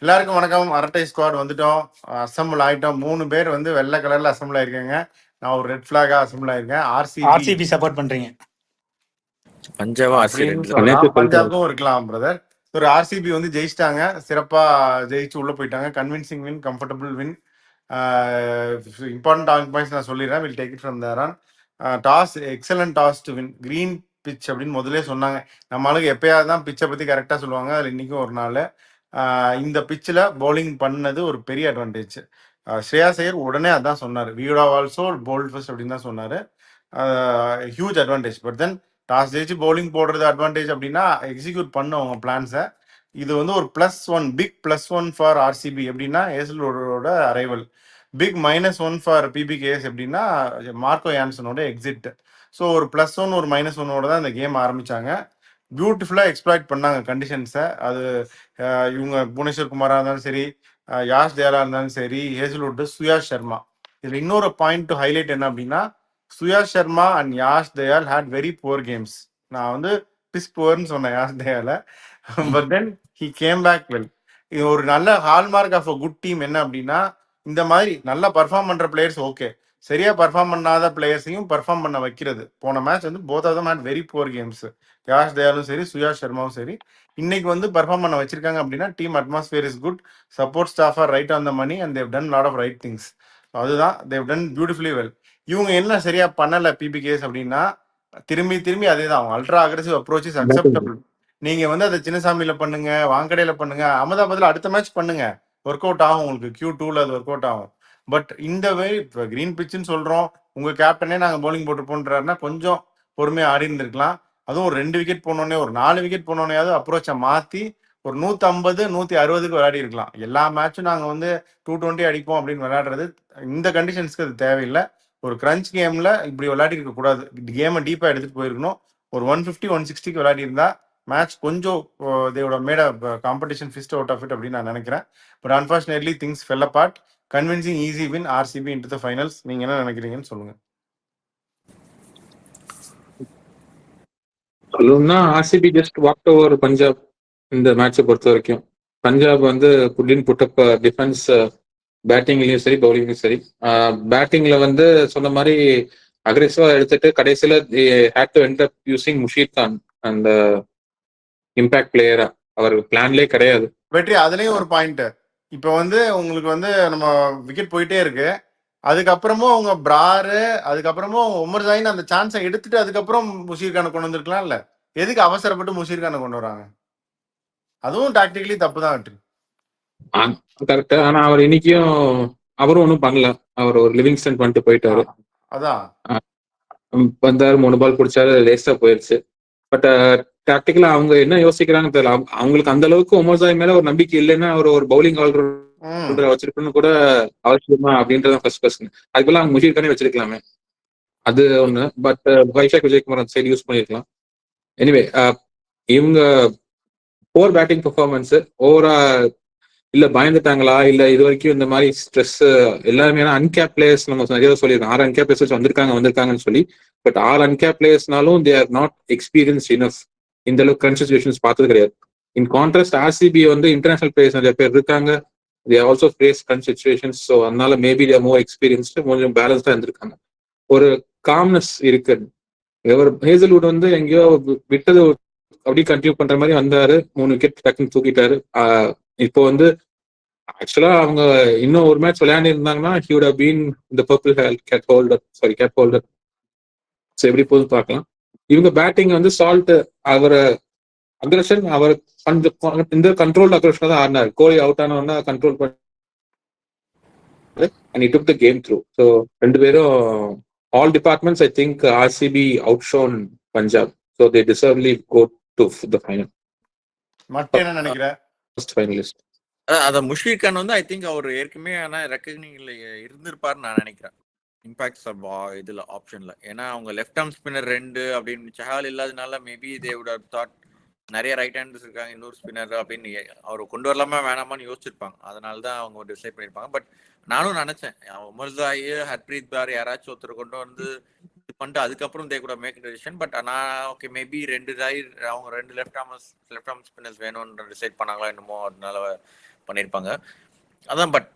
எல்லாருக்கும் வணக்கம். அரட்டை ஸ்குவாட் வந்துட்டோம், அசம்பிள் ஆயிட்டோம். 3 பேர் வந்து வெள்ளை கலர்ல அசம்பிள் ஆயிருக்காங்க. நான் ஒரு ரெட் ஃபிளாகா அசம்பிள் ஆயிருக்கேன். ஆர்சிபி சப்போர்ட் பண்றீங்க. பஞ்சாப் அப்படின்னு சொல்லலாம், பஞ்சாபும் இருக்கலாம் பிரதர். ஒரு ஆர்சிபி வந்து ஜெயிச்சிட்டாங்க, சிறப்பா ஜெயிச்சு உள்ள போயிட்டாங்க. Convincing win, comfortable win. Important talk points நான் சொல்லிடுறேன். Will take it from there on. Toss excellent toss to win. Green pitch அப்படின்னு முதலே சொன்னாங்க. நம்ம ஆளுக்கு எப்பயாவது தான் பிச்சை பற்றி கரெக்டாக சொல்லுவாங்க. அதில் இன்றைக்கும் ஒரு நாள் இந்த பிச்சில் பவுலிங் பண்ணது ஒரு பெரிய அட்வான்டேஜ். ஸ்ரேயாஸ் ஐயர் உடனே அதான் சொன்னார், we would have also bowled first அப்படின்னு தான் சொன்னார். Huge advantage. But then toss ஜெயிச்சு பவுலிங் போடுறது அட்வான்டேஜ் அப்படின்னா எக்ஸிக்யூட் பண்ண அவங்க பிளான்ஸை. இது வந்து ஒரு +1, பிக் +1 ஃபார் ஆர்சிபி எப்படின்னா ஹேசல்வுட்டோட அரைவல். பிக் -1 ஃபார் பிபிகேஎஸ் எப்படின்னா மார்க்கோ யான்சனோட எக்ஸிட். ஸோ ஒரு +1 ஒரு -1ஓட தான் இந்த கேம் ஆரம்பிச்சாங்க. பியூட்டிஃபுல்லாக எக்ஸ்ப்ளாய்ட் பண்ணாங்க கண்டிஷன்ஸை. அது இவங்க புவனேஸ்வர் குமாராக இருந்தாலும் சரி, யாஷ் தயாலா இருந்தாலும் சரி, ஹேசல்வுட், சுயாஷ் சர்மா. இதில் இன்னொரு பாயிண்ட் டு ஹைலைட் என்ன அப்படின்னா, Suyash Sharma and Yash Dayal had very poor games. நான் வந்து பிஸ் புவர்னு சொன்னேன் யாஷ் தயால, but then he came back well. இது ஒரு நல்ல hallmark of a good team. என்ன அப்படின்னா, இந்த மாதிரி நல்லா பர்ஃபார்ம் பண்ணுற பிளேயர்ஸ் ஓகே, சரியா பர்ஃபார்ம் பண்ணாத பிளேயர்ஸையும் பர்ஃபார்ம் பண்ண வைக்கிறது. போன மேட்ச் வந்து both of them had very poor games. Yash தயாலும் சரி, சுயாஷ் சர்மாவும் சரி. இன்னைக்கு வந்து பர்ஃபார்ம் பண்ண வச்சிருக்காங்க அப்படின்னா team atmosphere is good, support staff are right on the money and they've done lot of right things. அதுதான் தேவ் டன் பியூட்டிஃபுல்லி வெல். இவங்க என்ன சரியா பண்ணல பிபிகேஸ் அப்படின்னா, திரும்பி திரும்பி அதே தான். அவங்க ultra aggressive approach is acceptable. நீங்க வந்து அதை சின்னசாமியில பண்ணுங்க, வாங்கடையில பண்ணுங்க, அகமதாபாத்ல அடுத்த மேட்ச் பண்ணுங்க, ஒர்க் அவுட் ஆகும் உங்களுக்கு. Q2ல அது ஒர்க் அவுட் ஆகும். பட் இந்த வே இப்போ கிரீன் பிச்சுன்னு சொல்றோம், உங்க கேப்டனே நாங்க பவுலிங் போட்டுருப்போன்றாருன்னா கொஞ்சம் பொறுமையா ஆடி இருந்திருக்கலாம். அதுவும் ஒரு 2 விக்கெட் போனோடனே, ஒரு 4 விக்கெட் போனோடனேயாவது அப்ரோச்சை மாத்தி ஒரு 150 160க்கு விளையாடி இருக்கலாம். எல்லா மேட்சும் நாங்க வந்து 220 அடிப்போம் அப்படின்னு விளையாடுறது இந்த கண்டிஷன்ஸ்க்கு அது தேவையில்லை. ஒரு கிரன்ச் கேம்ல இப்படி விளையாடி இருக்க கூடாது. கேமை டீப்பா எடுத்துட்டு போயிருக்கணும். ஒரு 150 160க்கு விளையாடி இருந்தா மேட்ச் கொஞ்சம் தேவோட made competition first out of it அப்படின்னு நான் நினைக்கிறேன். But unfortunately things fell apart. Convincing easy win, RCB into the finals. நீங்க என்ன நினைக்கிறீங்கன்னு சொல்லுங்க. சொல்லணும்னா RCB just walk over Punjab இந்த மேட்சை பொறுத்த வரைக்கும். பஞ்சாப் வந்து புட்டின் புட்டப் டிஃபென்ஸ், பேட்டிங்லயும் சரி பவுலிங்லயும் சரி. பேட்டிங்ல வந்து சொன்ன மாதிரி அக்ரெசிவா எடுத்துட்டு கடைசியில had to end up using Musheer Khan அந்த இம்பாக்ட் பிளேயரா. அவர் பிளான்லயே கிடையாது. வெற்றி அதுலயும் ஒரு பாயிண்ட். இப்போ வந்து உங்களுக்கு வந்து நம்ம விக்கெட் போயிட்டே இருக்கு, அதுக்கப்புறமும் அவங்க பிராரு, அதுக்கப்புறமும் உமர் ஜாயின் அந்த சான்ஸை எடுத்துட்டு அதுக்கப்புறம் முஷீர் கானை கொண்டு வந்திருக்கலாம்ல. எதுக்கு அவசரப்பட்டு முஷீர் கானை கொண்டு வராங்க? அதுவும் டாக்டிக்கலி தப்பு தான் வெற்றி. கரெக்ட். ஆனா அவர் இன்னைக்கும் அவரும் ஒன்றும் பண்ணல. அவர் ஒரு லிவிங்ஸ்டன் பண்ணிட்டு போயிட்டாரு. அதான் வந்தாரு, 3 பால் பிடிச்சாரு, லேஸ்டா போயிருச்சு. பட் டாக்டிக்கலா அவங்க என்ன யோசிக்கிறாங்கன்னு தெரியல. அவங்களுக்கு அந்த அளவுக்கு உமர்சாய் மேல ஒரு நம்பிக்கை இல்லைன்னா அவர் ஒரு பவுலிங் ஆல்ரவுண்டர் வச்சிருக்கணும்னு கூட அவசியமா அப்படின்றத ஃபர்ஸ்ட் கொஸ்டின். அதுக்கெல்லாம் அவங்க முஷீர் கானே வச்சிருக்கலாமே, அது ஒண்ணு. பட் வைஷாக் விஜயகுமார் அந்த சைடு யூஸ் பண்ணிருக்கலாம். எனிவே இவங்க போர் பேட்டிங் பெர்ஃபார்மன்ஸ் ஓவரா இல்ல பயந்துட்டாங்களா, இல்ல இது வரைக்கும் இந்த மாதிரி ஸ்ட்ரெஸ் எல்லாருமே அன்கேப் பிளேயர்ஸ் நம்ம நிறைய சொல்லியிருக்கோம். 6 அன்கேப் பிளேயர்ஸ் வந்திருக்காங்கன்னு சொல்லி. பட் 6 அன்கேப் பிளேயர்ஸ்னாலும் they are not experience enough. இந்த அளவுக்கு கிரன்ச் சிச்சுவேஷன்ஸ் பார்த்தது கிடையாது. இன் கான்ட்ராஸ்ட் ஆர்சிபி வந்து இன்டர்நேஷனல் பிளேயர்ஸ் நிறைய பேர் இருக்காங்க. They also face crunch situations. So அதனால மேபி தே மோர் எக்ஸ்பீரியன்ஸ்டு, கொஞ்சம் பேலன்ஸ்டா இருந்திருக்காங்க. ஒரு காம்னஸ் இருக்கு. ஹேசல்வுட் வந்து எங்கேயோ விட்டது அப்படி கண்டினியூ பண்ற மாதிரி வந்தாரு, 3 விக்கெட் டக்குன்னு தூக்கிட்டாரு. இப்போ வந்து ஆக்சுவலா அவங்க இன்னும் ஒரு மேட்ச் விளையாண்டு இருந்தாங்கன்னா he would have been the purple cap holder. So எப்படி போகுது பார்க்கலாம். இவங்க பேட்டிங் வந்து சால்ட், அவர் அக்ரஷன், அவர் இந்த கண்ட்ரோல் அக்ரஷன் தான் ஆடினார். கோலி அவுட் ஆனவொன்னா கண்ட்ரோல் பண்ணி and he took the game through. So 2 பேரும் all departments I think RCB outshone Punjab. So they deservedly go to the final. மட்டும் என்ன நினைக்கிற? First finalist. அத முஷ்ஃபிக் கான் வந்து ஐ திங்க் அவர் ஏற்கனவே ரெக்கக்னிங்ல இருந்திருப்பாருன்னு நான் நினைக்கிறேன். இம்பாக்ட்ஸ் இதுல ஆப்ஷன்ல. ஏன்னா அவங்க லெஃப்ட் ஆர்ம் ஸ்பின்னர் 2 அப்படின்னு சஹால் இல்லாதனால maybe they would have thought நிறைய ரைட் ஹேண்டர்ஸ் இருக்காங்க, இன்னொரு ஸ்பின்னர் அப்படின்னு அவர் கொண்டு வரலாமா வேணாமான்னு யோசிச்சிருப்பாங்க. அதனால தான் அவங்க டிசைட் பண்ணியிருப்பாங்க. பட் நானும் நினைச்சேன் உமர்சாய், ஹர்ப்ரீத் பார் யாராச்சும் ஒருத்தர் கொண்டு வந்து இது பண்ணிட்டு அதுக்கப்புறம் தே கூட மேக் டெசிஷன். பட் நான் ஓகே மேபி அவங்க 2 லெஃப்ட் ஆர்ம் ஸ்பின்னர்ஸ் வேணும்னு டிசைட் பண்ணாங்களா என்னமோ, அதனால பண்ணியிருப்பாங்க. அதான். பட்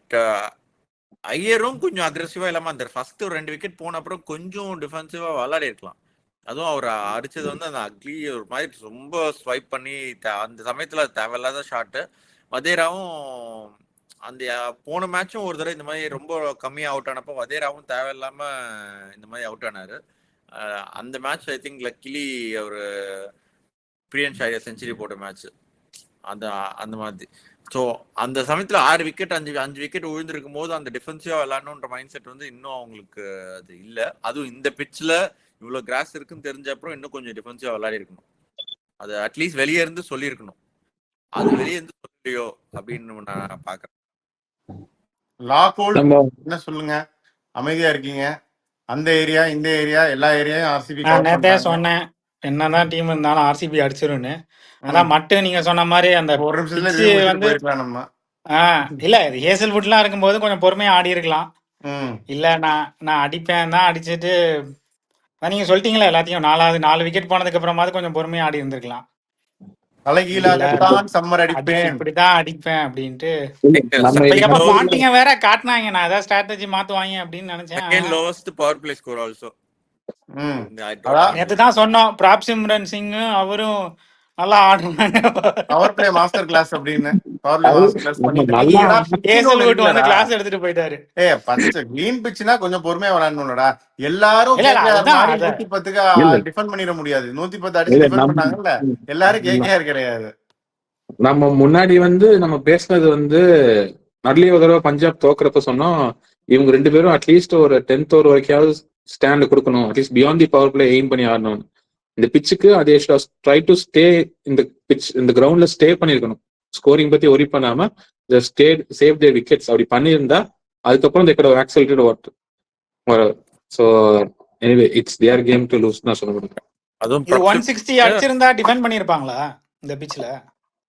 ஐயரும் கொஞ்சம் அக்ரெசிவா இல்லாம அந்த ஃபர்ஸ்ட் 2 விக்கெட் போன அப்புறம் கொஞ்சம் டிஃபென்சிவா விளையாடி இருக்கலாம். அதுவும் அவர் அடிச்சது வந்து அந்த அக்லி ஒரு மாதிரி ரொம்ப ஸ்வைப் பண்ணி அந்த சமயத்துல தேவையில்லாத ஷாட்டு. வதேராவும் அந்த போன மேட்சும் ஒரு தடவை இந்த மாதிரி ரொம்ப கம்மியா அவுட் ஆனப்போ வதேராவும் தேவையில்லாம இந்த மாதிரி அவுட் ஆனாரு. அந்த மேட்ச் ஐ திங்க் லக்கிலி அவர் பிரியன் ஷாரியா செஞ்சுரி போட்ட மேட்ச் அந்த அந்த மாதிரி. ஸோ அந்த சமயத்துல 6 விக்கெட் 5 விக்கெட் விழுந்திருக்கும் போது அந்த டிஃபென்சிவா விளையாடணுன்ற மைண்ட் செட் வந்து இன்னும் அவங்களுக்கு அது இல்லை. அதுவும் இந்த பிட்ச்ல இவ்வளவு கிராஸ் இருக்குன்னு தெரிஞ்ச அப்புறம் இன்னும் கொஞ்சம் டிஃபென்சிவா விளையாடி இருக்கணும். அது அட்லீஸ்ட் வெளியே இருந்து சொல்லியிருக்கணும். அது வெளியே இருந்து சொல்லியோ அப்படின்னு நான் பாக்குறேன். லாகோல் என்ன சொல்லுங்க, அமைதியா இருக்கீங்க. அந்த ஏரியா இந்த ஏரியா எல்லா ஏரியாயும் ஆர்சிபி நான் கவர் நேத்தே பண்றாங்க. சொன்னேன் என்னதான் டீம் இருந்தாலும் ஆர்சிபி அடிச்சிரும்னு. அதான் மட்டும் நீங்க சொன்ன மாதிரி அந்த ஒரு நிமிஷத்துல பிச்சு ரிவ்யூ முடிச்சுட்டு வந்து போயிருக்கலாம் நம்ம. இல்ல இது ஹேசல்வுட்லாம் இருக்கும்போது கொஞ்சம் பொறுமையா ஆடி இருக்கலாம். ம் இல்ல நான் அடிப்பேன் தான் அடிச்சுட்டு நீங்க சொல்லிட்டீங்களா எல்லாத்தையும் 4 விக்கெட் போனதுக்கு அப்புறமாவது கொஞ்சம் பொறுமையா ஆடி இருந்திருக்கலாம். இல்ல தலைகீழாகத்தான் சம்மர் அடிப்பேன். இப்படிதான் அடிப்பேன் அப்படின்ட்டு நம்ம இப்ப பாண்டிங்க வேற காட்டினாங்க. நான் ஏதாவது ஸ்ட்ராட்டஜி மாத்துவாங்க அப்படின்னு நினைச்சேன். Second lowest power play score also. ம் நேத்து தான் சொன்னோம் பிராப் சிம்ரன் சிங் அவரும் நல்லா ஆடுனாங்க. பவர் பிளே மாஸ்டர் கிளாஸ் அப்படின்னு பவர் பிளே மாஸ்டர் கிளாஸ் பண்ணிட்டு நல்லா இருக்கீங்கடா. pitch ன்னு ஒண்ணு ஹேசல்வுட் வந்து இருக்குல்லடா. கிளாஸ் எடுத்துட்டு போயிட்டாரு. பச்சை கிரீன் பிட்ச்னா கொஞ்சம் பொறுமையா விளையாடணும்லடா. எல்லாரும் இல்ல, இல்ல, KKR அதுதான், மாதிரி அது- 110க்கு இல்ல. டிஃபெண்ட் பண்ணிட முடியாது. 110 அடிச்சு இல்ல, டிஃபெண்ட் நம்ம- பண்ணாங்கல்ல, எல்லாரும் KKR கிடையாது. நம்ம முன்னாடி நம்ம பேசுனது நடுலயே ஒரு தடவை பஞ்சாப் தோக்குறப்ப சொன்னோம், இவங்க 2 பேரும் அட்லீஸ்ட் ஒரு 10th ஓவர் வரைக்காவது ஸ்டாண்ட் கொடுக்கணும், at least beyond the power play aim பண்ணி ஆடணும். இந்த பிச்சுக்கு அதே ட்ரை டு ஸ்டே இந்த கிரவுண்ட்ல ஸ்டே பண்ணிருக்கணும். ஸ்கோரிங் பத்தி ஒரி பண்ணாம சேவ் தேர் விக்கெட்ஸ் அப்படி பண்ணியிருந்தா அதுக்கப்புறம் they could have accelerated what so anyway it's their game to lose நான் சொல்ல முடியும். அதுவும் இது 160 அடிச்சிருந்தா டிஃபெண்ட் பண்ணிருப்பாங்களா இந்த பிட்ச்ல?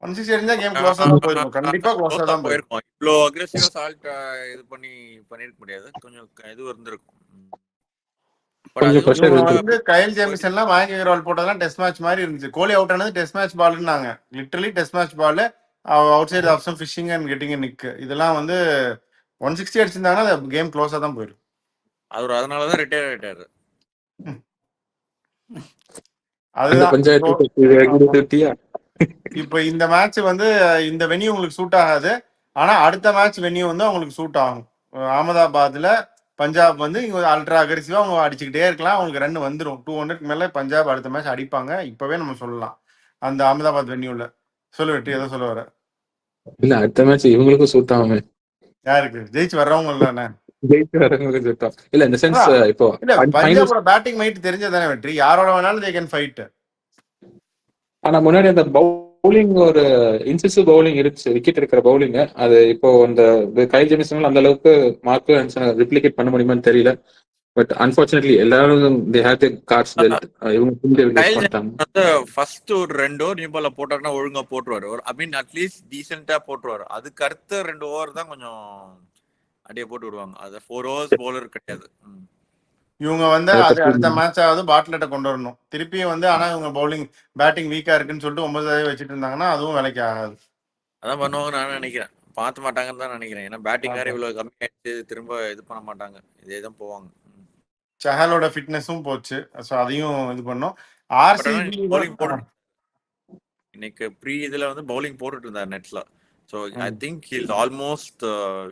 160 அடிச்சா கேம் க்ளோஸா தான் போயிருக்கும். கண்டிப்பா க்ளோஸா தான் போயிருக்கும். இவ்வளோ அக்ரெசிவா சால்ட் இது பண்ணிருக்க முடியாது. கொஞ்சம் இது இருந்திருக்கும். But கொஞ்சம் அது pressure இவங்க இருக்கு. வந்து கயல் ஜேமிசன்லாம் மயங்க் அகர்வால் போட்டதெல்லாம் டெஸ்ட் மேட்ச் மாதிரி இருந்துச்சு. கோலி அவுட் ஆனது டெஸ்ட் மேட்ச் பால்னாங்க. Literally test match ball outside off some fishing and getting nick. இதெல்லாம் வந்து 160 அடிச்சிருந்தாங்கன்னா கேம் க்ளோஸா தான் போயிருக்கும். அவர் அதனாலதான் ரிட்டையர் ஆயிட்டாரு. அந்த அதுதான் பஞ்சாயத்து இப்போ இந்த மேட்ச் வந்து இந்த வென்யூ உங்களுக்கு சூட் ஆகாது. ஆனா அடுத்த மேட்ச் வென்யூ வந்து அவங்களுக்கு சூட் ஆகும். அகமதாபாத்ல பஞ்சாப் வந்து இங்க அல்ட்ரா அக்ரெசிவா அவங்க அடிச்சுக்கிட்டே இருக்கலாம். அவங்களுக்கு ரன் வந்துடும். 200 மேல பஞ்சாப் அடுத்த மேட்ச் அடிப்பாங்க. இப்பவே நம்ம சொல்லலாம் அந்த அகமதாபாத் வென்யூல. சொல்லு வெட்டி எதை சொல்ல வர? இல்ல அடுத்த மேட்ச் இவங்களுக்கும் சூட் ஆகுமே. யாருக்கு ஜெயிச்சு வர்றவங்க இல்ல ஜெயிச்சு வரவங்களுக்கு சூட் ஆகும். இல்ல இந்த சென்ஸ் இப்போ இல்ல பஞ்சாபோட பேட்டிங் மைட் தெரிஞ்சதானே வெற்றி. யாரோட வேணாலும் தே கேன் ஃபைட். ஆனா முன்னாடி அந்த பவுலிங் ஒரு இன்சிசிவ் பவுலிங் இருந்துச்சு, விக்கெட் எடுக்கிற பவுலிங். அது இப்போ அந்த கயல் ஜெமிசன் அந்த அளவுக்கு மார்க் ரிப்ளிகேட் பண்ண முடியுமான்னு தெரியல. பட் அன்பார்ச்சுனேட்லி எல்லாரும் they had their cards dealt. இவங்க பண்ணிட்டாங்க. ஃபர்ஸ்ட் ஒரு 2 ஓவர் நியூ பால்ல போட்டாருன்னா ஒழுங்கா போட்டுருவாரு. ஐ மீன் அட்லீஸ்ட் டீசென்ட்டா போட்டுருவாரு. அதுக்கு அடுத்த 2 ஓவர் தான் கொஞ்சம் அடியே போட்டு விடுவாங்க. அது 4 ஓவர்ஸ் பவுலர் கிடையாது. இவங்க வந்து அது அடுத்த மேட்ச் ஆகுது பாட்லெட்டை கொண்டு வரணும் திருப்பியும் வந்து. ஆனா இவங்க பவுலிங் பேட்டிங் வீக்கா இருக்குன்னு சொல்லிட்டு 9 வச்சுட்டு இருந்தாங்கன்னா அதுவும் வேலைக்கு ஆகாது. அதான் பண்ணுவாங்க நான் நினைக்கிறேன். பார்த்து மாட்டாங்கன்னு தான் நினைக்கிறேன். ஏன்னா பேட்டிங் வேற இவ்வளவு கம்மியாயிடுச்சு, திரும்ப இது பண்ண மாட்டாங்க. இதே தான் போவாங்க. சஹலோட ஃபிட்னஸும் போச்சு. ஸோ அதையும் இது பண்ணோம். ஆர்சிபி பவுலிங் போட்டு இன்னைக்கு ப்ரீ இதுல வந்து பவுலிங் போட்டுட்டு இருந்தார் நெட்ஸ்ல. So I think he's almost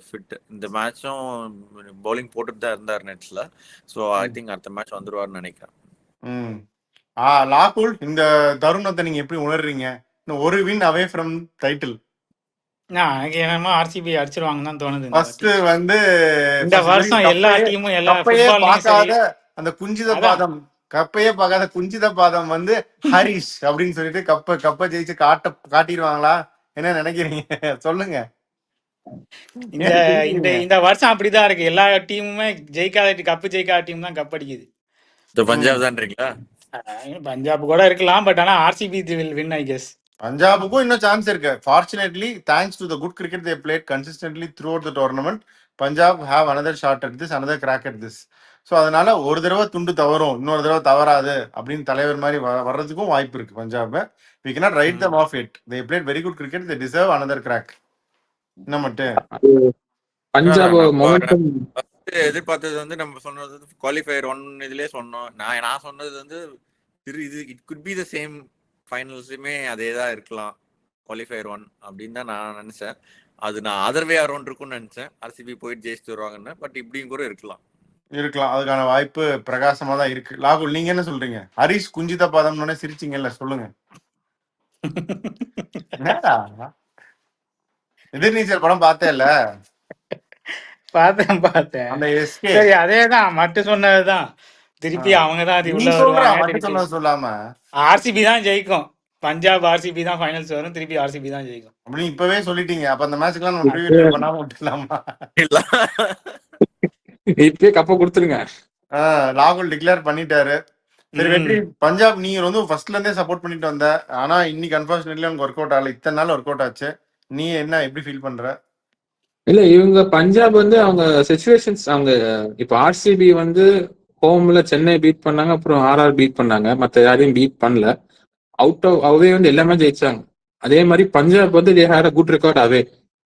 fit. இந்த மேட்சும் பவுலிங் போட்டுட்டு தான் இருந்தார் நெட்ஸ்ல. ஸோ ஐ திங்க் அடுத்த மேட்ச் வந்துருவாருன்னு நினைக்கிறேன். லாகுல் இந்த தருணத்தை நீங்க எப்படி உணர்றீங்க? இன்னும் ஒரு வின் அவே ஃப்ரம் டைட்டில். எனக்கு என்னமோ ஆர்சிபி அடிச்சிருவாங்கன்னு தான் தோணுது. ஃபர்ஸ்ட் வந்து இந்த வருஷம் எல்லா டீமும் எல்லா கப்பையே பார்க்காத ஃபுட்பால் அந்த குஞ்சித பாதம், கப்பையே பார்க்காத குஞ்சித பாதம் வந்து ஹரிஷ் அப்படின்னு சொல்லிட்டு கப்பை ஜெயிச்சு காட்டிடுவாங்களா? என்ன நினைக்கிறீங்க சொல்லுங்க. இந்த வருஷம் அப்படிதான் இருக்கு. எல்லா டீமுமே ஜெயிக்காத கப்பு ஜெயிக்காத டீம் தான் கப் அடிக்குது. பஞ்சாப் தான்றீங்களா? பஞ்சாப் கூட இருக்கலாம். பட் ஆனா RCB will win I guess. பஞ்சாபுக்கும் இன்னும் சான்ஸ் இருக்கு. Fortunately thanks to the good cricket they played consistently throughout the tournament, Punjab have another shot at this, another crack at this. So அதனால ஒரு தடவை துண்டு தவறும், இன்னொரு தடவை தவறாது அப்படின்னு தலைவர் மாதிரி வர்றதுக்கும் வாய்ப்பு இருக்கு Punjab. We cannot write them off it. They played very good cricket. They deserve another crack. என்ன மட்டும் அது பஞ்சாப் மொமெண்டம் எதிர்பார்த்தது வந்து நம்ம சொன்னது குவாலிஃபயர் 1 இதுலயே சொன்னோம். நான் சொன்னது வந்து இது it could be the same ஃபைனல்ஸுமே அதே தான் இருக்கலாம் குவாலிஃபயர் 1 அப்படின்னு தான் நான் நினைச்சேன். அது நான் அதர்வே அரௌண்ட் இருக்கும்னு நினைச்சேன். ஆர்சிபி போயிட்டு ஜெயிச்சுட்டு வருவாங்கன்னு. பட் இப்படியும் கூட இருக்கலாம். அதுக்கான வாய்ப்பு பிரகாசமா தான் இருக்கு. லாகுல் நீங்க என்ன சொல்றீங்க? ஹரிஷ் குஞ்சித பாதம்னு சிரிச்சிங்கல்ல, சொல்லுங்க. என்னடா எதிர்நீச்சல் படம் பார்த்தேன்ல, பார்த்தேன். அந்த எஸ்கே சரி, அதேதான் மட்டும் சொன்னதுதான். திருப்பி அவங்க தான் அது நீ உள்ள சொல்ற வருவாங்க. மட்டும் திருப்பி சொன்னது சொல்லாம ஆர்சிபி தான் ஜெயிக்கும். பஞ்சாப் ஆர்சிபி தான் ஃபைனல்ஸ் வரும். திருப்பி ஆர்சிபி தான் ஜெயிக்கும். அப்படின்னு இப்பவே சொல்லிட்டீங்க. அப்ப அந்த மேட்ச்க்குலாம் நம்ம ப்ரீவியூ பண்ணாம விட்டுலாமா? இல்ல இப்பயே கப்ப கொடுத்துருங்க. லாகுல் டிக்ளேர் பண்ணிட்டாரு. சரி வெற்றி, பஞ்சாப் நீங்க வந்து ஃபர்ஸ்ட்ல இருந்தே சப்போர்ட் பண்ணிட்டு வந்த, ஆனா இன்னைக்கு அன்பார்ச்சுனேட்லி உங்களுக்கு ஒர்க் அவுட் ஆகல. இத்தனை நாள் ஒர்க் அவுட் ஆச்சு. நீ என்ன எப்படி ஃபீல் பண்ற? இல்ல இவங்க பஞ்சாப் வந்து அவங்க சிச்சுவேஷன்ஸ், அவங்க இப்ப ஆர்சிபி வந்து ஹோம்ல சென்னை பீட் பண்ணாங்க, அப்புறம் ஆர்ஆர் பீட் பண்ணாங்க, மத்த யாரையும் பீட் பண்ணல. அவுட் ஆஃப் அவே வந்து எல்லாமே ஜெயிச்சாங்க. அதே மாதிரி பஞ்சாப் வந்து they had a good record away.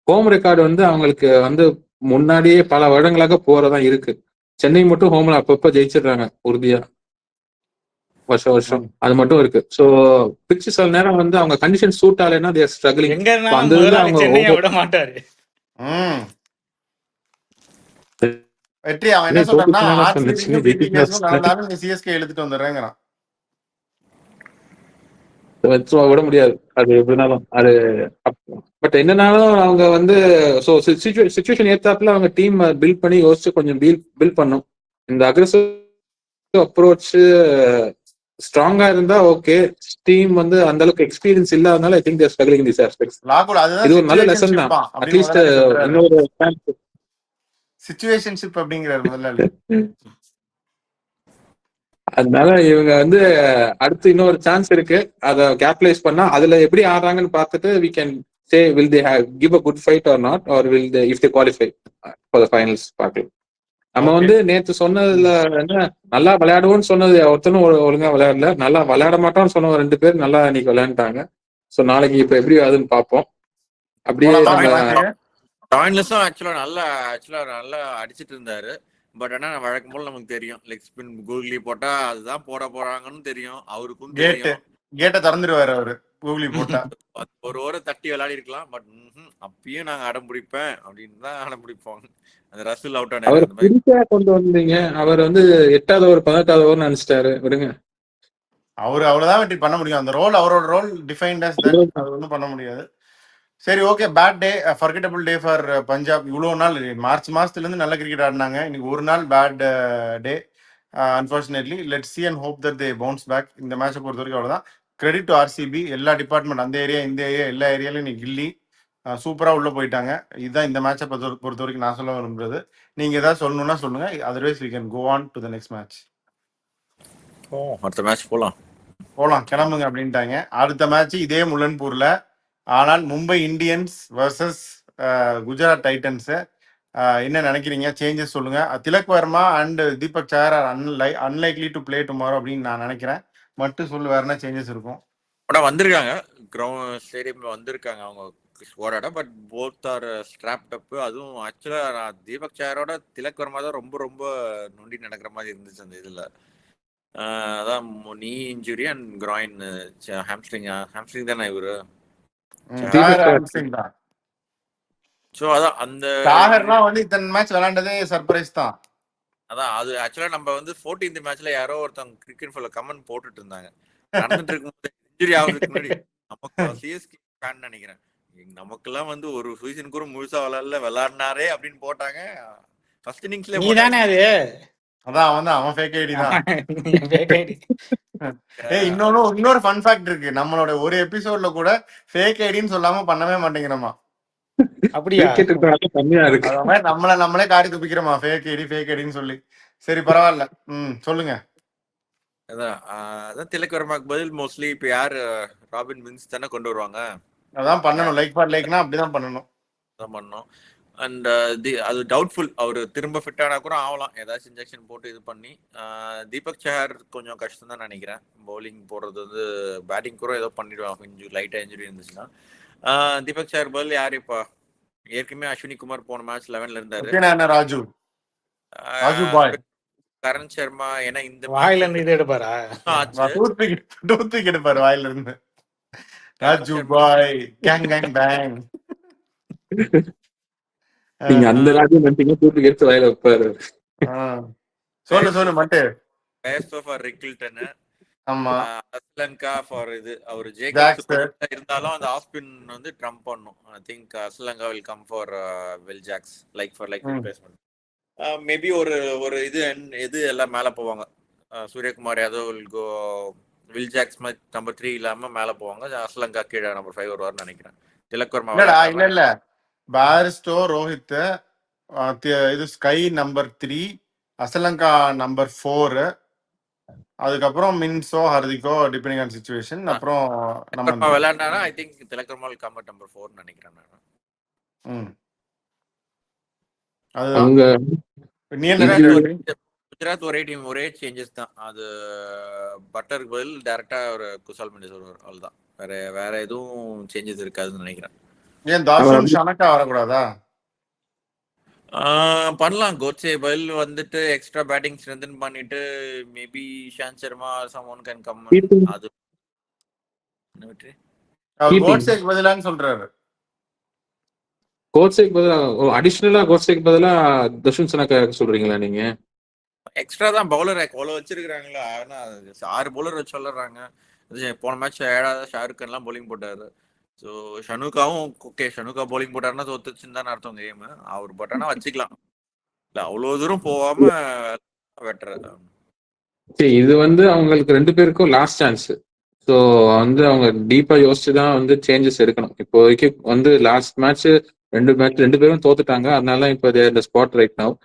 Home record வந்து அவங்களுக்கு வந்து முன்னாடியே பல வருடங்களாக போறதா இருக்கு. சென்னை மட்டும் ஹோம்ல அப்பப்ப ஜெயிச்சிடுறாங்க உறுதியா, வருஷம் அது மட்டும் இருக்கு. சோ பிச்சு சில நேரம் வந்து அவங்க கண்டிஷன் சூட் ஆகலைன்னா தேர் ஸ்ட்ரகிளிங். எங்க அந்த இருந்தாலும் இதுல முதலாளி அவங்க சென்னையை விட மாட்டாரு. வெற்றி அவன் என்ன சொல்றான்னா, ஆர்சிபிக்கும் பிடிஎஸ்க்கும் நடந்தாலும் நீ சிஎஸ்கே எழுதிட்டு வந்துடுறேங்கிறான். விட முடியாது அது எப்படினாலும். அது பட் என்னன்னாலும் அவங்க வந்து சிச்சுவேஷன் ஏத்தாப்புல அவங்க டீம் பில்ட் பண்ணி யோசிச்சு கொஞ்சம் பில்ட் பண்ணும். இந்த அக்ரெசிவ் அப்ரோச் ஸ்ட்ராங்கா இருந்தா ஓகே. டீம் வந்து அந்த அளவுக்கு எக்ஸ்பீரியன்ஸ் இல்லாதனால I think their struggling in this aspects. லாகுல் அதுதான் இது ஒரு நல்ல லெசன் தான். அட்லீஸ்ட் இன்னொரு சிச்சுவேஷன்ஷிப் அப்படிங்கிறார் முதலாளி. அதனால இவங்க வந்து அடுத்து இன்னொரு சான்ஸ் இருக்கு. அதை கேப்டலைஸ் பண்ணா அதுல எப்படி ஆடுறாங்கன்னு பார்த்துட்டு we can say will they give a good fight or not, or will they if they qualify for the finals பார்க்கலாம். நம்ம வந்து நேத்து சொன்னதுல என்ன, நல்லா விளையாடுவோம்னு சொன்னது ஒருத்தனும் ஒழுங்கா விளையாடல, நல்லா விளையாட மாட்டோம்னு சொன்ன 2 பேர் நல்லா இன்னைக்கு விளையாண்டாங்க. சோ நாளைக்கு இப்ப எப்படி ஆகுதுன்னு பார்ப்போம். அப்படியே டாயின்லஸும் ஆக்சுவலா நல்லா அடிச்சிட்டு இருந்தாரு. பட் ஆனா வழக்கம் போல நமக்கு தெரியும், லெக் ஸ்பின் கூகுளி போட்டா அதுதான் போட போறாங்கன்னு தெரியும். அவருக்கும் தெரியும். கேட்ட திறந்துருவாரு அவரு கூகுளி போட்டா. ஒரு ஓவர் தட்டி விளையாடி இருக்கலாம். பட் அப்பயும் நாங்க அடம் பிடிப்பேன் அப்படின்னு தான் அடம் பிடிப்போம். அந்த ரசூல் அவுட் ஆனாரு. அவர் புதுசா கொண்டு வந்தீங்க, அவர் வந்து 8வது ஓவர் 18வது ஓவர் நினைச்சிட்டாரு. விடுங்க, அவரு அவ்வளவுதான் வெற்றி பண்ண முடியும். அந்த ரோல் அவரோட ரோல் டிஃபைன்ட் அஸ் தட். அது ஒன்றும் பண்ண முடியாது. சரி okay, bad day, forgettable day for Punjab. இவ்வளோ நாள் மார்ச் மாசத்துலேருந்து நல்ல கிரிக்கெட் ஆடினாங்க. இன்னைக்கு ஒரு நாள் bad day unfortunately. Let's see and hope that they bounce back. இந்த மேட்சை பொறுத்த வரைக்கும் அவ்வளோதான். Credit to RCB. எல்லா டிபார்ட்மெண்ட், அந்த ஏரியா இந்த ஏரியா எல்லா ஏரியாலையும் இன்னைக்கு கில்லி சூப்பராக உள்ளே போயிட்டாங்க. இதுதான் இந்த மேட்சை பொறுத்த வரைக்கும் நான் சொல்ல விரும்புறது. நீங்கள் ஏதாவது சொல்லணும்னா சொல்லுங்க, otherwise we can go on to the next match. அடுத்த மேட்ச் போகலாம் கிளம்புங்க அப்படின்ட்டாங்க. அடுத்த மேட்ச் இதே முல்லன்பூர்ல. ஆனால் Mumbai Indians versus Gujarat Titans. என்ன நினைக்கிறீங்க? சேஞ்சஸ் சொல்லுங்க. Tilak Varma and Deepak Chahar are unlikely to play tomorrow அப்படின்னு நான் நினைக்கிறேன். மட்டும் சொல்லு, வேற என்ன சேஞ்சஸ் இருக்கும்? வந்திருக்காங்க, கிரவுண்ட் ஸ்டேடியம்ல வந்திருக்காங்க அவங்க ஸ்குவாடோட. பட் போத் ஆர் ஸ்ட்ராப்ட் அப். அதுவும் ஆக்சுவலா தீபக் சஹரோட திலக் வர்மா தான் ரொம்ப ரொம்ப நொண்டி நடக்கிற மாதிரி இருந்துச்சு அந்த இதுல. அதான் நீ இன்ஜுரி அண்ட் கிராயின் ஹாம்ஸ்ட்ரிங் தானே இவரு. சோ அதான் அந்த சாகர்லாம் வந்து இத்தனை மேட்ச் விளையாண்டதே சர்ப்ரைஸ் தான். அதான் அது ஆக்சுவலா நம்ம வந்து 14th மேட்ச்ல யாரோ ஒருத்தவங்க கிரிக்கெட் ஃபுல்ல கமெண்ட் போட்டுட்டு இருந்தாங்க. நடந்துட்டு இருக்கும்போது இன்ஜுரி ஆகுறதுக்கு முன்னாடி நமக்கு சிஎஸ்கே ஃபேன் நினைக்கிறேன், நமக்கெல்லாம் வந்து ஒரு சீசன் கூட முழுசா விளையாடினாரே அப்படின்னு போட்டாங்க. ஃபர்ஸ்ட் இன்னிங்ஸ்ல நீதானே அது. அதான் அவன் ஃபேக் ஐடி தான். இன்னொரு ஃபன் ஃபேக்ட் இருக்கு. நம்மளோட ஒரு எபிசோட்ல கூட ஃபேக் ஐடின்னு சொல்லாம பண்ணவே மாட்டேங்கிறோமா? அப்படியா? நம்மளே காடி துப்பிக்கிறோமா ஃபேக் ஐடின்னு சொல்லி. சரி பரவாயில்ல, சொல்லுங்க. அதான் திலக் வர்மாக்கு பதில் மோஸ்ட்லி இப்ப யாரு, ராபின் மின்ஸ் தானே கொண்டு வருவாங்க. அதான் பண்ணணும். லைக் ஃபார் லைக்னா அப்படிதான் பண்ணணும். அதான் பண்ணோம். அண்ட் அது டவுட்ஃபுல். அவர் திரும்ப ஃபிட் ஆனா கூட ஆகலாம், ஏதாச்சும் இன்ஜெக்ஷன் போட்டு இது பண்ணி. தீபக் சஹர் கொஞ்சம் கஷ்டம் தான் நினைக்கிறேன். பவுலிங் போடுறது வந்து பேட்டிங் கூட ஏதோ பண்ணிடுவாங்க, லைட்டாக இன்ஜுரி இருந்துச்சுன்னா. தீபக் சஹர் பதில் யார் இப்போ? ஏற்கனவே அஸ்வினி குமார் போன மேட்ச் 11ல இருந்தாரு. ராஜு பாய் கரண் சர்மா ஏன்னா இந்த வாயில இருந்து இது எடுப்பாரா? டூத் எடுப்பாரு வாயில இருந்து. ராஜு பாய் கேங் கேங் பேங். நீங்க அந்த ராஜு நம்பிங்க தூக்கி எடுத்து வாயில வைப்பாரு. சொல்லு மட்டும் ஃபார் ரிக்கில்டன். ஆமா அஸ்லங்கா ஃபார் இது அவர் ஜேக்கப் இருந்தாலும் அந்த ஆஃப் ஸ்பின் வந்து ட்ரம்ப் பண்ணும். I think Asalanka will come for Will Jacks like replacement. Maybe ஒரு இது எல்லாம் மேல போவாங்க. Suryakumar Yadav will go Will Jacks number 3 இல்லாம மேல போவாங்க. அஸ்லங்கா கீழே நம்பர் 5 வருவார்னு நினைக்கிறேன். திலக் வர்மா இல்ல பாரிஸ்டோ ரோஹித் இது ஸ்கை நம்பர் 3, அஸ்லங்கா நம்பர் 4, அதுக்கப்புறம் மின்சோ ஹர்திகோ டிபெண்டிங் ஆன் சிச்சுவேஷன். அப்புறம் நம்ம விளையாடுனா I think Tilak Varma will come at number 4 நினைக்கிறேன் நான். அவங்க குஜராத் ஒரே சேஞ்சஸ் தான். அது பட்டருக்கு பதில் டைரக்டா ஒரு குசால் மெண்டிஸ் வருவார், அவ்வளவுதான். வேற எதுவும் சேஞ்சஸ் இருக்காதுன்னு நினைக்கிறேன். ஏன் தாசன் ஷனக்கா வரக்கூடாதா? பண்ணலாம். கோட்ஸே பதில் வந்துட்டு எக்ஸ்ட்ரா பேட்டிங் ஸ்ட்ரென்தன் பண்ணிட்டு maybe Ishant Sharma someone can come. அது கோட்ஸேக்கு பதிலான்னு சொல்றாரு. கோட்ஸேக்கு பதிலா அடிஷனலா கோட்ஸேக்கு பதிலா தர்ஷன் சனக்கா சொல்றீங்களா நீங்க? எக்ஸ்ட்ரா தான் பவுலர் அவ்வளோ வச்சிருக்காங்களா? ஆனா 6 பவுலர் வச்சு சொல்லுறாங்க. போன மேட்ச் 7வது ஷாருக் கான்லாம் பவுலிங் போட்டாரு. ஸோ ஷனுக்காவும் ஓகே, ஷனுக்கா பவுலிங் போட்டாருன்னா தோத்துச்சுன்னு தான் அர்த்தம் கேம். அவர் போட்டானா வச்சுக்கலாம், இல்லை அவ்வளோ தூரம் போகாம வெட்டுற. இது வந்து அவங்களுக்கு 2 பேருக்கும் லாஸ்ட் சான்ஸ். ஸோ வந்து அவங்க டீப்பா யோசிச்சு தான் வந்து சேஞ்சஸ் எடுக்கணும். இப்போதைக்கு வந்து லாஸ்ட் மேட்ச் 2 பேரும் தோத்துட்டாங்க, அதனால இப்போ இந்த ஸ்பாட் ரைட் நவ்.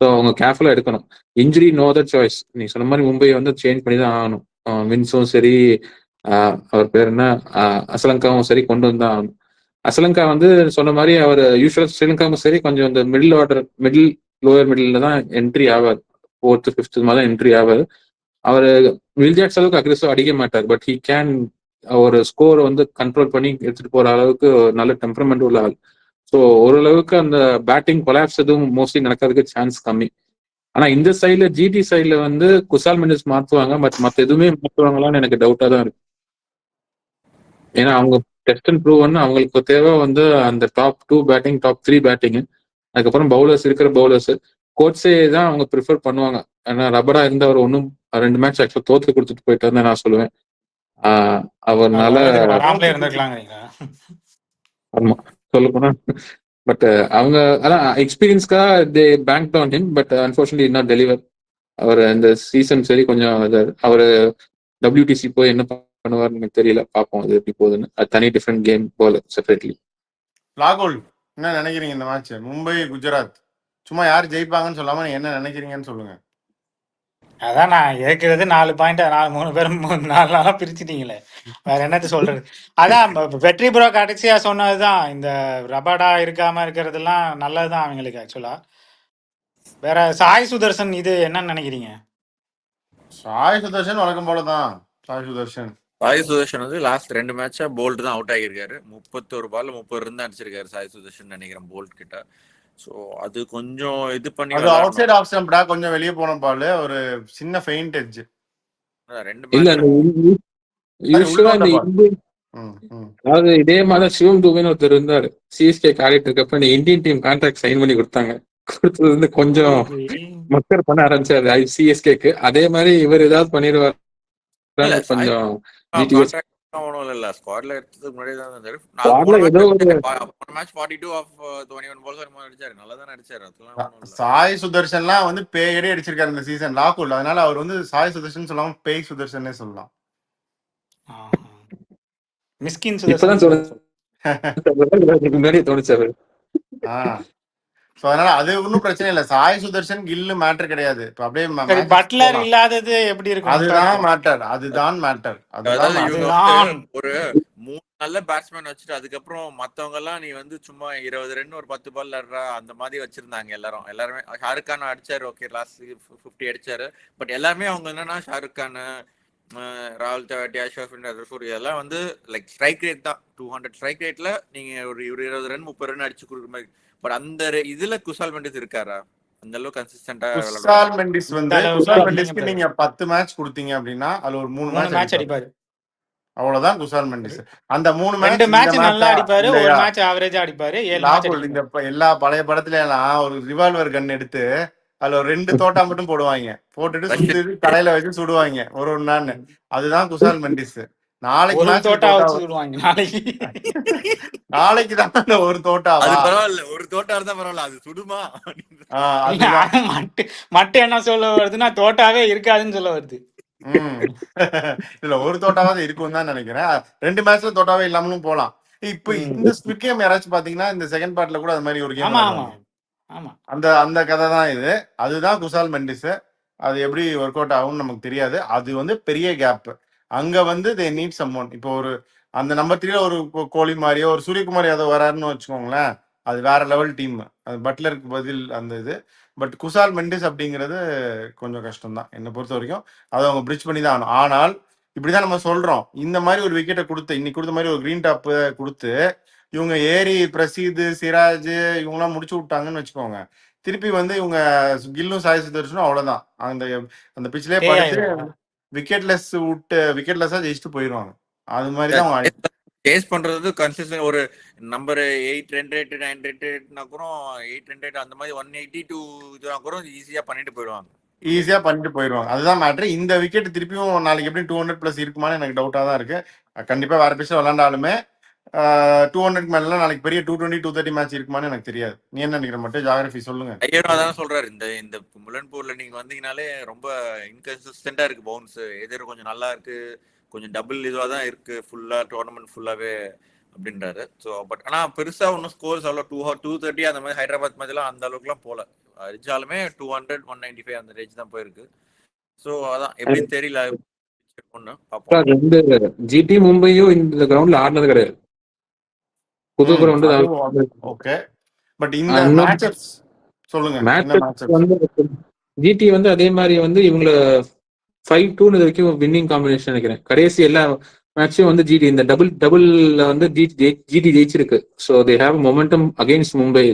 ஸோ அவங்க கேர்ஃபுல்லா எடுக்கணும். Injury no other choice. நீங்க சொன்ன மாதிரி மும்பை வந்து சேஞ்ச் பண்ணி தான் ஆகணும். மின்ஸும் சரி, அவர் பேர் என்ன, அஸ்லங்காவும் சரி கொண்டு வந்து ஆகணும். அஸ்லங்கா வந்து சொன்ன மாதிரி அவர் யூஸ்வலா ஸ்ரீலங்காவும் சரி கொஞ்சம் இந்த லோயர் மிடில் தான் என்ட்ரி ஆவார். 4th 5th மாதிரி தான் என்ட்ரி ஆவார். அவர் வில் ஜாக்ஸ் அளவுக்கு அக்ரெசிவ் அடிக்க மாட்டார், பட் ஹீ கேன் ஒரு ஸ்கோரை வந்து கண்ட்ரோல் பண்ணி எடுத்துட்டு போற அளவுக்கு நல்ல டெம்பரமெண்ட் உள்ள ஆள். ஸோ ஓரளவுக்கு அந்த பேட்டிங் கொலாப்ஸ் எதுவும் மோஸ்ட்லி நடக்கிறதுக்கு சான்ஸ் கம்மி. ஆனா இந்த சைட்ல ஜிடி சைட்ல வந்து குசால் மெண்டிஸ் மாத்துவாங்க, பட் மற்ற எதுவுமே மாத்துவாங்களான்னு எனக்கு டவுட்டா தான் இருக்கு. ஏன்னா அவங்க டெஸ்ட் அண்ட் ப்ரூவ் பண்ண அவங்களுக்கு தேவை வந்து அந்த டாப் 2 பேட்டிங், டாப் 3 பேட்டிங், அதுக்கப்புறம் பவுலர்ஸ் இருக்கிற பவுலர்ஸ். கோட்ஸே தான் அவங்க ப்ரிஃபர் பண்ணுவாங்க. ஏன்னா ரபடா இருந்து அவர் ஒன்றும் 2 மேட்ச் ஆக்சுவலா தோத்து கொடுத்துட்டு போயிட்டு நான் சொல்லுவேன். அவர்னால வராமலே இருந்திருக்கலாங்கிறீங்களா? ஆமா சொல்ல போனா. பட் அவங்க அதான் எக்ஸ்பீரியன்ஸ்க்கா they bank on him, but unfortunately not deliver. அவர் இந்த சீசன் சரி கொஞ்சம் அவர் WTC போய் என்ன பண்ணுவார்னு எனக்கு தெரியல, பார்ப்போம் அது எப்படி போகுதுன்னு. அது தனி டிஃப்ரெண்ட் கேம் போல செப்பரேட்லி. ராகுல் என்ன நினைக்கிறீங்க இந்த மேட்ச் மும்பை குஜராத்? சும்மா யார் ஜெயிப்பாங்கன்னு சொல்லாம நீங்க என்ன நினைக்கிறீங்கன்னு சொல்லுங்க. அதான் நான் ஏற்கிறது 4 பாயிண்ட், 3 பேரும் 4 நாளா பிரிச்சுட்டீங்களே, வேற என்னது சொல்றது? அதான் வெற்றி ப்ரோ கடைசியா சொன்னதுதான், இந்த ரபாடா இருக்காம இருக்கிறதுலாம் நல்லதுதான் அவங்களுக்கு ஆக்சுவலா. வேற சாய் சுதர்சன் இது என்னன்னு நினைக்கிறீங்க? சாய் சுதர்ஷன் வழக்கம் போலதான். சாய் சுதர்ஷன் வந்து லாஸ்ட் 2 மேட்சா போல்ட் தான் அவுட் ஆகியிருக்காரு. 31 பால்ல 30 ரன் தான் அடிச்சிருக்காரு சாய் சுதர்ஷன் நினைக்கிறேன் போல்ட் கிட்ட. சோ அது கொஞ்சம் இது பண்ணி அவுட் சைடு ஆஃப் ஸ்டம்ப்டா கொஞ்சம் வெளியே போன பால், ஒரு சின்ன ஃபெயிண்ட் எட்ஜ். 2 இல்ல அதாவது இதே மாதிரி சிவம் தூபின்னு ஒருத்தர் இருந்தாரு சிஎஸ்கே ஆடிட்டு இருக்கப்ப இந்தியன் டீம் கான்ட்ராக்ட் சைன் பண்ணி கொடுத்தாங்க. கொடுத்தது வந்து கொஞ்சம் மக்கள் பண்ண ஆரம்பிச்சாரு சிஎஸ்கேக்கு. அதே மாதிரி இவர் ஏதாவது பண்ணிடுவார் கொஞ்சம். இல்ல ஸ்குவாட்ல எடுத்ததுக்கு முன்னாடி தான் இருந்தாரு. மேட்ச் 42 ஆஃப் 21 பால்ஸ் அடிச்சாரு, நல்லா தான் அடிச்சாரு. அதெல்லாம் சாய் சுதர்ஷன்லாம் வந்து பேயடி அடிச்சிருக்காரு இந்த சீசன் லாக்குல். அதனால அவர் வந்து சாய் சுதர்ஷன் சொல்லாம பேய் சுதர்ஷனே சொல்லலாம். மிஸ்கின் சுதர்ஷன் முன்னாடியே தோணுச்சு அவர். ஸோ அதனால அது ஒன்றும் பிரச்சனை இல்லை. சாய் சுதர்ஷன் கில்லு மேட்டர் கிடையாது. இப்போ அப்படியே சரி, மேட்சஸ் பட்லர் போகலாம். இல்லாதது எப்படி இருக்கும் அதுதான் இம்பாக்ட்? மேட்டர், அதுதான் மேட்டர், அதுதான் அதாவது மேட்டர். இவங்க வந்து அதுதான் ஒரு 3 நல்ல பேட்ஸ்மேன் வச்சுட்டு அதுக்கப்புறம் மத்தவங்க எல்லாம் நீ வந்து சும்மா 20 ரன் ஒரு 10 பால் ஆடுறா அந்த மாதிரி வச்சிருந்தாங்க எல்லாருமே. ஷாருக் கான் அடிச்சாரு, ஓகே லாஸ்ட் 50 அடிச்சாரு. பட் எல்லாமே அவங்க என்னன்னா ஷாருக் கான், ராகுல் தவாட்டியா, ஷோஃபின் ரசூர் இதெல்லாம் வந்து லைக் ஸ்ட்ரைக் ரேட் தான். 200 ஸ்ட்ரைக் ரேட்ல நீங்க ஒரு 20 ரன் 30 ரன் அடிச்சு கொடுக்குற மாதிரி. பட் அந்த இதுல குசால் மெண்டிஸ் இருக்காரா? அந்த அளவுக்கு கன்சிஸ்டன்டா விளையாடுவாரா? குசால் மெண்டிஸ் இந்த வந்து அளவுக்கு குசால் இல்லைங்க மெண்டிஸ்க்கு பிரதர். நீங்க 10 மேட்ச் கொடுத்தீங்க அப்படின்னா அதுல ஒரு 3 3 மேட்ச் மேட்ச் அடிப்பாரு. அடிப்பாரு. அவ்வளவுதான் குசால் மெண்டிஸ். அந்த 3 2 மேட்ச் இந்த மேட்ச் நல்லா மேட்சா அடிப்பாரு, ஒரு இல்லையா? மேட்ச் ஆவரேஜா அடிப்பாரு, 7 மேட்ச் ராகுல் அடிக்க இந்த மாட்டாரு. எல்லா பழைய படத்துல எல்லாம் ஒரு ரிவால்வர் கன் எடுத்து அதுல ஒரு 2 தோட்டா மட்டும் போடுவாங்க, போட்டுட்டு சுத்தி ரஷித் தலையில வச்சு சுடுவாங்க ஒரு நாள். அதுதான் குசால் மெண்டிஸ். நாளைக்கு ஒரு மேட்ச்ல தோட்டா தோட்டா வச்சு விடுவாங்க நாளைக்கு. நாளைக்கு தான் அந்த ஒரு அது தோட்டாவா? பரவாயில்ல, ஒரு தோட்டா இருந்தா பரவாயில்ல, அது சுடுமா? இல்ல, அதுதான். அது மட்டும் என்ன சொல்ல வருதுன்னா தோட்டாவே இருக்காதுன்னு சொல்ல வருது. ம் இல்ல ஒரு தோட்டாவது இருக்கும் தான் நினைக்கிறேன். 2 மேட்ச்ல தோட்டாவே இல்லாமலும் போலாம். இப்ப ம். இந்த ஸ்குவிட் கேம் யாராச்சும் பாத்தீங்கன்னா இந்த செகண்ட் பார்ட்ல கூட அது மாதிரி ஒரு கேம் ஆமா ஆமா விளையாடுவாங்க. ஆமா. அந்த அந்த கதை தான் இது. அதுதான் குசால் மெண்டிஸ். அது எப்படி ஒர்க் அவுட் ஆகும்னு நமக்கு தெரியாது. அது வந்து பெரிய கேப். அங்க வந்து தே நீட் சம்மோன். இப்போ ஒரு அந்த நம்பர் 3ல ஒரு கோலி மாதிரியோ ஒரு சூரியகுமார் யாதவ் வராருன்னு வச்சுக்கோங்களேன், அது வேற லெவல் டீம். அது பட்லருக்கு பதில் அந்த இது. பட் குசால் மெண்டிஸ் அப்படிங்கிறது கொஞ்சம் கஷ்டம் தான் என்னை பொறுத்த வரைக்கும். அதை அவங்க பிரிட்ஜ் பண்ணி தான் ஆகணும். ஆனால் இப்படிதான் நம்ம சொல்றோம். இந்த மாதிரி ஒரு விக்கெட்டை கொடுத்து இன்னைக்கு கொடுத்த மாதிரி ஒரு கிரீன் டாப் கொடுத்து இவங்க ஏரி, பிரசீத், சிராஜ் இவங்கெல்லாம் முடிச்சு விட்டாங்கன்னு வச்சுக்கோங்க. திருப்பி வந்து இவங்க கில்லும் சாய் சுதர்ஷனும் அவ்வளவுதான். அந்த அந்த பிச்சிலே டே படுத்து ஆயிரும். விக்கெட்லெஸ்ஸா ஜெயிச்சுட்டு போயிடுவாங்க. அது மாதிரி தான் அவங்க சேஸ் பண்றது கன்சிஸ்டன்ட். ஒரு நம்பர் 8 ரன் ரேட் 9 ரன் ரேட்னா கூட 8 ரன் ரேட் அந்த மாதிரி 180 to இதுனா கூட ஈஸியா பண்ணிட்டு போயிடுவாங்க. ஈஸியா பண்ணிட்டு போயிடுவாங்க. அதுதான் மேட்ரு. இந்த விக்கெட் திருப்பியும் நாளைக்கு எப்படி 200+ இருக்குமான்னு எனக்கு டவுட்டா தான் இருக்கு. கண்டிப்பா வேற பிச்சில் விளையாண்டாலுமே 200 மேல நாளைக்கு பெரிய 220 230 மேட்ச் இருக்குமான்னு எனக்கு தெரியாது. நீ என்ன நினைக்கிற? மட்டும் ஜாகிரபி சொல்லுங்க. ஐயரும் அதான் சொல்றாரு, இந்த இந்த முலன்பூர்ல நீங்க வந்தீங்கனாலே ரொம்ப இன்கன்சிஸ்டன்டா இருக்கு பவுன்ஸ். எதிர கொஞ்சம் நல்லா இருக்கு, கொஞ்சம் டபுள் இதுவா தான் இருக்கு ஃபுல்லா டோர்னமெண்ட் ஃபுல்லாவே அப்படின்றாரு. ஸோ பட் ஆனா பெருசா ஒன்றும் ஸ்கோர்ஸ் அவ்வளோ 230 அந்த மாதிரி ஹைதராபாத் மேட்ச்லாம் அந்த அளவுக்குலாம் போல. அடிச்சாலுமே 200 195 அந்த ரேஞ்ச் தான் போயிருக்கு. ஸோ அதான் எப்படின்னு தெரியல. ஒன்று பார்ப்போம். இந்த ஜிடி மும்பையும் இந்த கிரவுண்ட்ல ஆடினது கிடையாது. புது கிரவுண்டு. ஓகே. பட் இந்த மேட்சஸ் சொல்லுங்க. ஜிடி வந்து அதே மாதிரி வந்து இவங்கள 5-2 இது வரைக்கும் வின்னிங் காம்பினேஷன் நினைக்கிறேன். கடைசி எல்லா மேட்சும் வந்து ஜிடி இந்த டபுள்ல வந்து ஜிடி ஜெயிச்சிருக்கு. So they have momentum against Mumbai.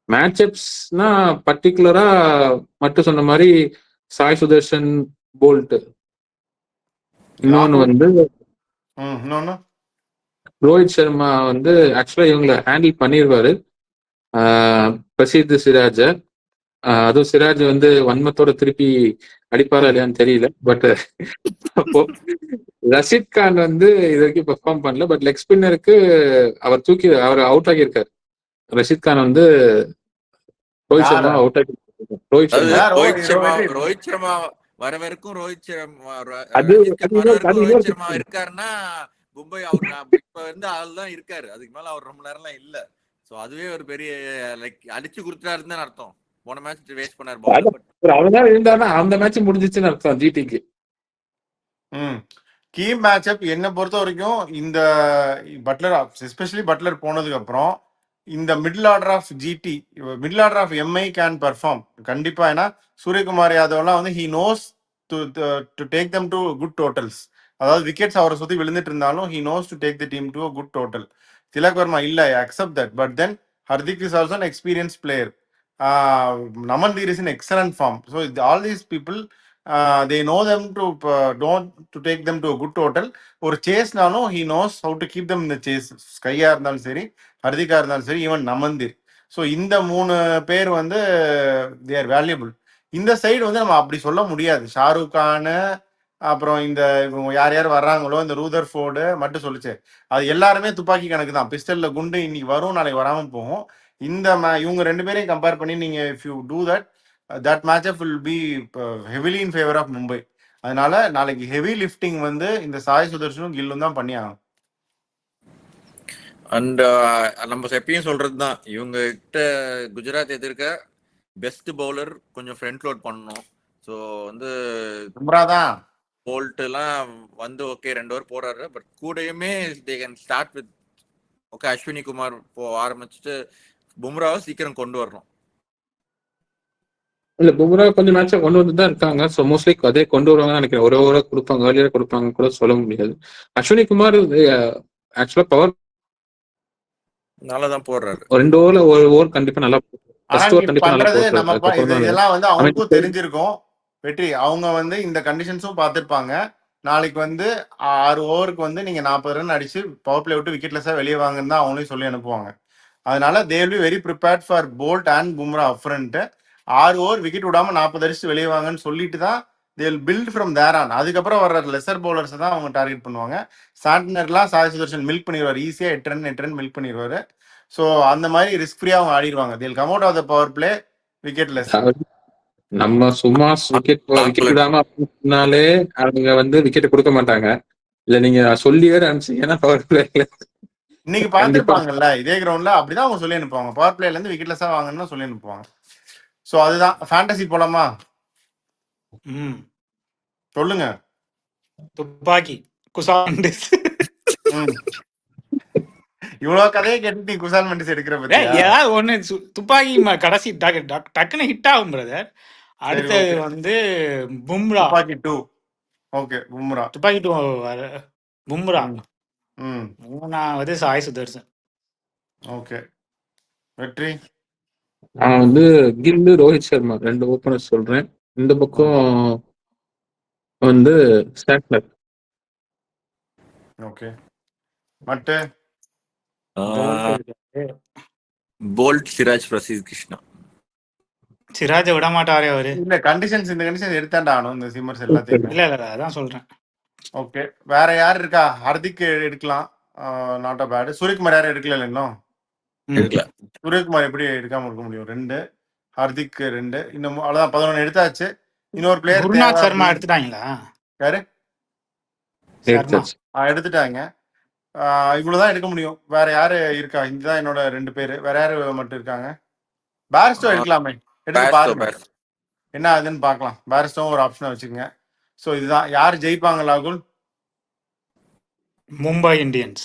மேட்சப்ஸ்னா பர்டிகுலரா மட்டும் சொன்ன மாதிரி சாய் சுதர்ஷன், போல்ட். இன்னொன்னு வந்து ரோஹித் சர்மா வந்து ஆக்சுவலா இவங்களை ஹேண்டில் பண்ணிடுவாரு. பிரசித் சிராஜ், அதுவும் சிராஜ் வந்து வன்மத்தோட திருப்பி அடிப்பாரா இல்லையான்னு தெரியல. பட் அப்போ ரஷித் கான் வந்து இது வரைக்கும் பெர்ஃபார்ம் பண்ணல. பட் லெக் ஸ்பின்னருக்கு அவர் அவுட் ஆகியிருக்காரு. ரஷித் கான் வந்து ரோஹித் சர்மா அவுட் ஆகியிருக்காரு. ரோஹித் சர்மா வர வரைக்கும் ரோஹித் சர்மா இருக்காருன்னா மும்பை அவுட். இப்ப வந்து ஆள் தான் இருக்காரு, அதுக்கு மேல அவர் ரொம்ப நேரம்லாம் இல்ல. சோ அதுவே ஒரு பெரிய லைக் அடிச்சு கொடுத்துட்டாருன்னு தான் அர்த்தம். போன மேட்ச் வேஸ்ட் பண்ணாரு. அவனால இருந்தாருன்னா அந்த மேட்ச் முடிஞ்சிச்சுன்னு அர்த்தம் ஜிடிக்கு. கீ மேட்சப் என்னை பொறுத்த வரைக்கும் இந்த பட்லர், எஸ்பெஷலி பட்லர் போனதுக்கு அப்புறம் இந்த middle order of GT, middle order of MI can perform கண்டிப்பா. ஏன்னா சூரியகுமார் யாதவ்லாம் வந்து he knows to take them to good totals. அதாவது விக்கெட்ஸ் அவரை சுற்றி விழுந்துட்டு இருந்தாலும் he knows to take the team to a good total. Tilak Varma இல்லை, accept that. But then Hardik is also an experienced player. Namandir is in excellent form. So all these people they know them to don't to take them to a good total. ஒரு சேஸ்னாலும் he knows how to keep them in the chase. ஸ்கையா இருந்தாலும் சரி, ஹர்திகா இருந்தாலும் சரி, even நமந்தீர். So இந்த 3 பேர் வந்து they are valuable. இந்த side வந்து நம்ம அப்படி சொல்ல முடியாது. ஷாருக் கானு, அப்புறம் இந்த யார் யார் வர்றாங்களோ இந்த ரூதர் ஃபோர்டு மட்டும் சொல்லிச்சு. அது எல்லாருமே துப்பாக்கி கணக்கு தான். பிஸ்டல்ல குண்டு இன்னைக்கு வரும், நாளைக்கு வராமல் போகும். இந்த இவங்க 2 பேரையும் கம்பேர் பண்ணி நீங்க if you do that matchup will be heavily in favour of Mumbai. அதனால நாளைக்கு ஹெவி லிஃப்டிங் வந்து இந்த சாய் சுதர்ஷனும் கில்லும் தான் பண்ணி ஆகும். அண்ட் நம்ம எப்பயும் சொல்றதுதான், இவங்க கிட்ட குஜராத் எதிர்க்க பெஸ்ட் பவுலர் கொஞ்சம் ஃப்ரண்ட் லோட் பண்ணணும். ஸோ வந்து பும்ரா தான். போல்ட் எல்லாம் வந்து ஓகே 2 ஓவர் போறாரு, பட் கூடயுமே they can start with okay Ashwani Kumar ஆரம்பிச்சுட்டு பும்ராவை சீக்கிரம் கொண்டு வரணும். இல்ல பும்ரா கொஞ்சம் மேட்சை கொண்டு வந்து தான் இருக்காங்க. ஸோ மோஸ்ட்லி அதே கொண்டு வருவாங்கன்னு நினைக்கிறேன். ஒரு ஓவராக கொடுப்பாங்க, ஏர்லியராக கொடுப்பாங்க கூட சொல்ல முடியாது. அஸ்வினி குமார் ஆக்சுவலா பவர் நல்லா தான் போடுறாரு. 2 ஓவர்ல ஒரு ஓவர் கண்டிப்பா நல்லா ஆனா ஃபர்ஸ்ட் நீ ஓவர் கண்டிப்பா நல்லா பண்றது போட்டுருக்காரு. நம்ம அதுக்கப்புறம் தான் இதெல்லாம் வந்து அவங்களுக்கும் அமைதி. தெரிஞ்சிருக்கும் வெற்றி. அவங்க வந்து இந்த கண்டிஷன்ஸும் பார்த்துருப்பாங்க. நாளைக்கு வந்து 6 ஓவருக்கு வந்து நீங்க 40 ரன் அடிச்சு பவர் பிளே விட்டு விக்கெட்லெஸ்ஸா வெளியே வாங்கன்னு தான் அவங்களையும் சொல்லி அனுப்புவாங்க. அதனால they will be very prepared for Boult and Bumrah upfront. 6 over wicket விடாம 40 அடிச்சு வெளியே வாங்கன்னு சொல்லிட்டு தான் they will build from there on. அதுக்கப்புறம் வர்ற லெசர் பவுலர்ஸ் தான் அவங்க டார்கெட் பண்ணுவாங்க. சாண்ட்னர்லாம் சாய் சுதர்ஷன் மில்க் பண்ணிடுவார், ஈஸியா 8 ரன் மில்க் பண்ணிடுவாரு. ஸோ அந்த மாதிரி ரிஸ்க் ஃப்ரீயா அவங்க ஆடிடுவாங்க. They'll come out of the power play wicketless. நம்ம சும்மா விக்கெட் விடாம அப்படின்னாலே அவங்க வந்து விக்கெட் கொடுக்க மாட்டாங்க. இல்ல நீங்க சொல்லியே அனுப்பிச்சீங்கன்னா பவர் பிளேல இன்னைக்கு கண்டிப்பா பார்த்துருப்பாங்கல்ல இதே கிரவுண்ட்ல, அப்படிதான் அவங்க சொல்லி அனுப்புவாங்க. பவர் பிளேல இருந்து விக்கெட்லெஸ்ஸா வாங்கன்னு சொல்லி அனுப்புவாங்க. ஸோ அதுதான் ஃபேண்டசி போலாமா? ம் சொல்லுங்க. துப்பாக்கி குசால் மெண்டிஸ். ம் இவ்வளவு கதையை கேட்டு நீ குசால் மெண்டிஸ் எடுக்கிற பத்தியா? ஏதாவது ஒண்ணு துப்பாக்கி கடைசி டக்குன்னு ஹிட் ஆகும் பிரதர். சரி அடுத்தது ஓகே. வந்து பும்ரா. துப்பாக்கி 2 ஓகே பும்ரா. துப்பாக்கி 2 பும்ரா. ம் ம் 3வது சாய் சுதர்சன். ஓகே வெற்றி. நான் வந்து கில்லு, ரோஹித் சர்மா 2 ஓப்பனர் சொல்றேன். இந்த பக்கம் வந்து ஸ்டாட்னர். ஓகே மட்டு போல்ட், சிராஜ், பிரசித் கிருஷ்ணா. சிராஜ விட மாட்டாரே அவரு. இல்ல கண்டிஷன்ஸ், இந்த கண்டிஷன் எடுத்தாண்டா ஆகணும் இந்த சிம்மர்ஸ் எல்லாத்தையுமே. இல்ல இல்ல அதான் சொல்றேன். ஓகே வேற யார் இருக்கா? ஹர்திக் எடுக்கலாம், நாட் அ பேட். சூரியகுமார் யாரும் எடுக்கல இன்னும். எடுக்கல. சூரியகுமார் எப்படி எடுக்காம இருக்க முடியும்? 2 ஹர்திக் 2 இன்னும் அவ்வளவுதான் 11 எடுத்தாச்சு. இன்னொரு பிளேயர் குருநாத் சர்மா எடுத்துட்டாங்களா? யாரு? சர்மா எடுத்துட்டாங்க. இவ்வளவுதான் எடுக்க முடியும். வேற யாரு இருக்கா? இதுதான் என்னோட 2 பேரு. வேற யாரு மட்டும் இருக்காங்க? பேரிஸ்டோ எடுக்கலாமே, எடுத்து பாருங்க என்ன ஆகுதுன்னு பார்க்கலாம். பேரிஸ்டோ ஒரு ஆப்ஷனை வச்சுக்கோங்க. ஸோ இதுதான் யார் ஜெயிப்பாங்க ராகுல்? மும்பை இந்தியன்ஸ்.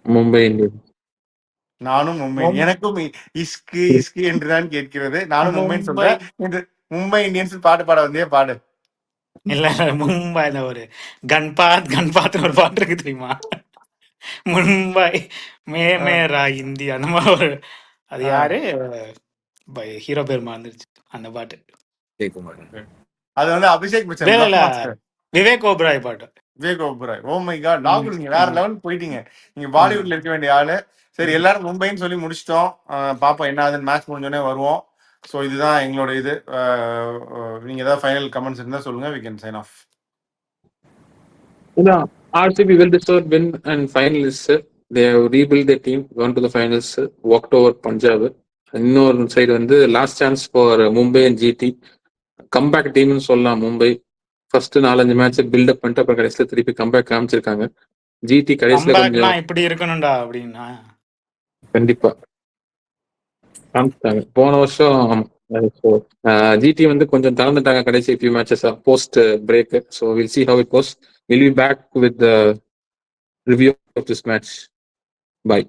மும்பை இந்தியன்ஸ். நானும் மும்பை. எனக்கும் இஸ்கு இஸ்கு என்றுதான் கேட்கிறது. நானும் மும்பைன்னு சொல்றேன். இந்த மும்பை இந்தியன்ஸ் பாட்டு பாட வந்தே பாடு. இல்ல மும்பைல ஒரு கன்பாத் ஒரு பாட்டு இருக்கு தெரியுமா? மும்பை மேரா இந்தி அந்த மாதிரி ஒரு, அது யாரு ஹீரோ பேர் மறந்துருச்சு அந்த பாட்டு. அது வந்து அபிஷேக் பச்சன், விவேக் ஓபராய் பாட்டு. Vivek Oberoi. Oh my god ராகுல், நீங்க வேற லெவல் போயிட்டீங்க. நீங்க பாலிவுட்ல இருக்க வேண்டிய ஆளு. சரி எல்லாரும் மும்பைன்னு சொல்லி முடிச்சிட்டோம். பாப்போம் என்ன ஆகுதுன்னு. மேட்ச் முடிஞ்சோடனே வருவோம். ஸோ இதுதான் எங்களோட இது. நீங்க ஏதாவது ஃபைனல் கமெண்ட்ஸ் இருந்தா சொல்லுங்க. we can sign off. RCB well deserved win and finalists. They have rebuilt their team, gone to the finals, walked over Punjab. இன்னொரு சைடு வந்து last chance for Mumbai and GT. Comeback டீம்னு சொல்லலாம். Mumbai first 4-5 match build up பண்ணிட்டு அப்புறம் கடைசியில் திருப்பி comeback காமிச்சிருக்காங்க. GT கடைசியில் கொஞ்சம் இப்படி இருக்கணும்டா அப்படின்னா கண்டிப்பா காமிச்சிட்டாங்க. போன வருஷம் ஜிடி வந்து கொஞ்சம் திறந்துட்டாங்க கடைசி few matches post break. So will see how it goes. We'll be back with the review of this match. Bye.